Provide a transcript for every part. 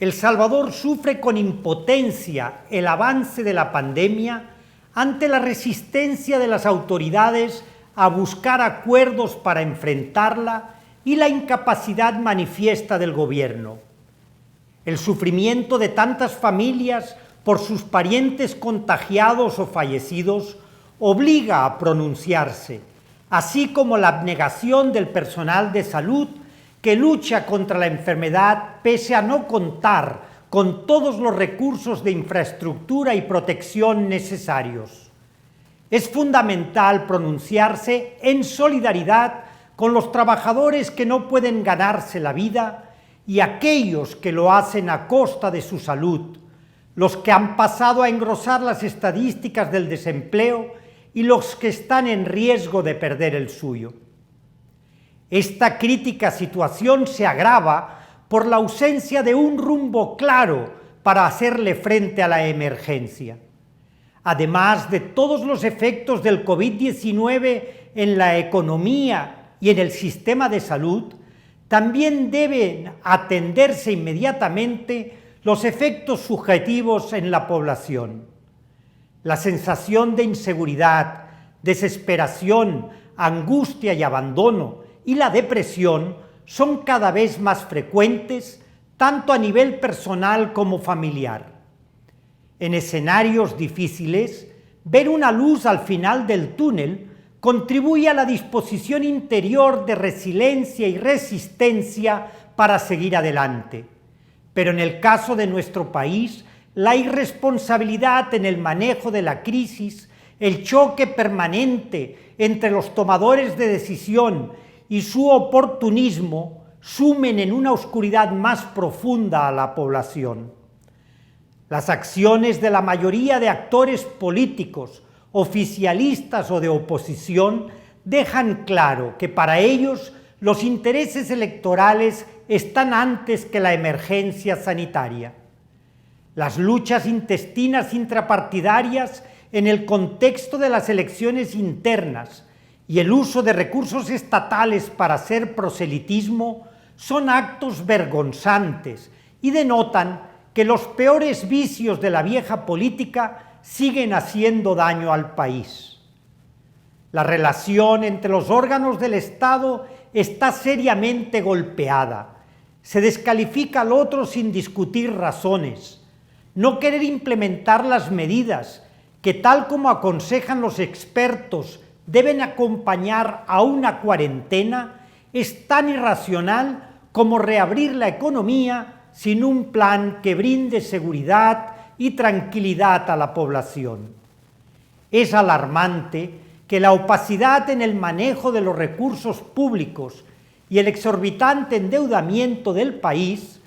El Salvador sufre con impotencia el avance de la pandemia ante la resistencia de las autoridades a buscar acuerdos para enfrentarla y la incapacidad manifiesta del gobierno. El sufrimiento de tantas familias por sus parientes contagiados o fallecidos obliga a pronunciarse, así como la abnegación del personal de salud que lucha contra la enfermedad pese a no contar con todos los recursos de infraestructura y protección necesarios. Es fundamental pronunciarse en solidaridad con los trabajadores que no pueden ganarse la vida y aquellos que lo hacen a costa de su salud, los que han pasado a engrosar las estadísticas del desempleo y los que están en riesgo de perder el suyo. Esta crítica situación se agrava por la ausencia de un rumbo claro para hacerle frente a la emergencia. Además de todos los efectos del COVID-19 en la economía y en el sistema de salud, también deben atenderse inmediatamente los efectos subjetivos en la población. La sensación de inseguridad, desesperación, angustia y abandono y la depresión son cada vez más frecuentes, tanto a nivel personal como familiar. En escenarios difíciles, ver una luz al final del túnel contribuye a la disposición interior de resiliencia y resistencia para seguir adelante. Pero en el caso de nuestro país, la irresponsabilidad en el manejo de la crisis, el choque permanente entre los tomadores de decisión y su oportunismo sumen en una oscuridad más profunda a la población. Las acciones de la mayoría de actores políticos, oficialistas o de oposición, dejan claro que para ellos los intereses electorales están antes que la emergencia sanitaria. Las luchas intestinas intrapartidarias en el contexto de las elecciones internas y el uso de recursos estatales para hacer proselitismo son actos vergonzantes y denotan que los peores vicios de la vieja política siguen haciendo daño al país. La relación entre los órganos del Estado está seriamente golpeada. Se descalifica al otro sin discutir razones. No querer implementar las medidas que, tal como aconsejan los expertos, deben acompañar a una cuarentena es tan irracional como reabrir la economía sin un plan que brinde seguridad y tranquilidad a la población. Es alarmante que la opacidad en el manejo de los recursos públicos y el exorbitante endeudamiento del país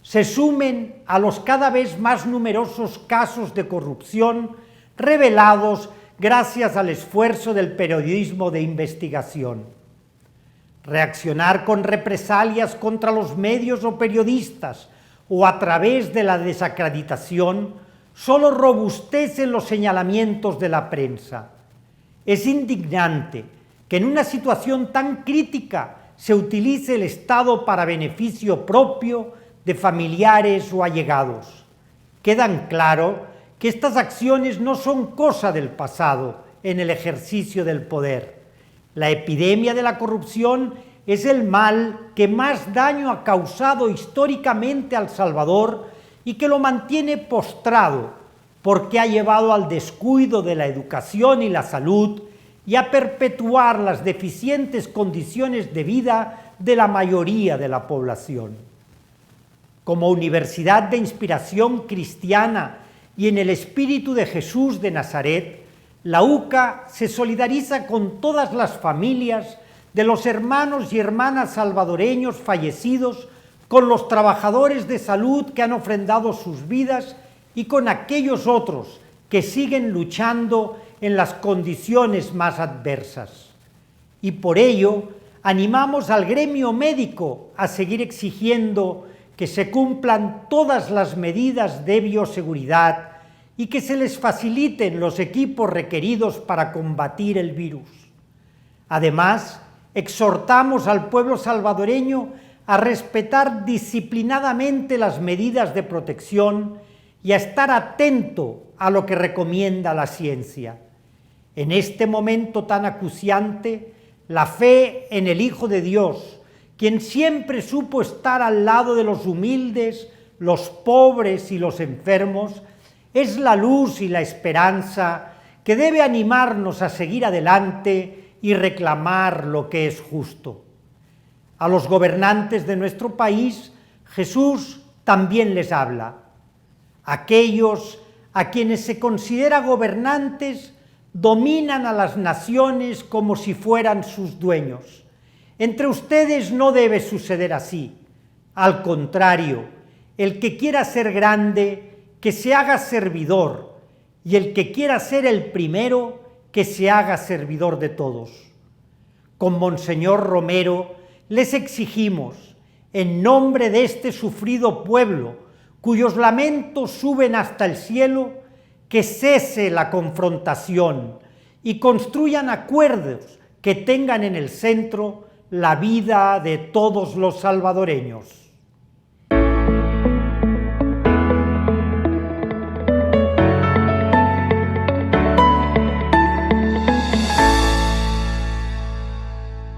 se sumen a los cada vez más numerosos casos de corrupción revelados gracias al esfuerzo del periodismo de investigación. Reaccionar con represalias contra los medios o periodistas o a través de la desacreditación solo robustecen los señalamientos de la prensa. Es indignante que en una situación tan crítica se utilice el Estado para beneficio propio de familiares o allegados. Quedan claro que estas acciones no son cosa del pasado en el ejercicio del poder. La epidemia de la corrupción es el mal que más daño ha causado históricamente a El Salvador y que lo mantiene postrado porque ha llevado al descuido de la educación y la salud y a perpetuar las deficientes condiciones de vida de la mayoría de la población. Como universidad de inspiración cristiana y en el espíritu de Jesús de Nazaret, la UCA se solidariza con todas las familias de los hermanos y hermanas salvadoreños fallecidos, con los trabajadores de salud que han ofrendado sus vidas y con aquellos otros que siguen luchando en las condiciones más adversas. Y por ello, animamos al gremio médico a seguir exigiendo que se cumplan todas las medidas de bioseguridad y que se les faciliten los equipos requeridos para combatir el virus. Además, exhortamos al pueblo salvadoreño a respetar disciplinadamente las medidas de protección y a estar atento a lo que recomienda la ciencia. En este momento tan acuciante, la fe en el Hijo de Dios, quien siempre supo estar al lado de los humildes, los pobres y los enfermos, es la luz y la esperanza que debe animarnos a seguir adelante y reclamar lo que es justo. A los gobernantes de nuestro país, Jesús también les habla. Aquellos a quienes se considera gobernantes dominan a las naciones como si fueran sus dueños. Entre ustedes no debe suceder así. Al contrario, el que quiera ser grande, que se haga servidor, y el que quiera ser el primero, que se haga servidor de todos. Con Monseñor Romero les exigimos, en nombre de este sufrido pueblo, cuyos lamentos suben hasta el cielo, que cese la confrontación y construyan acuerdos que tengan en el centro la vida de todos los salvadoreños.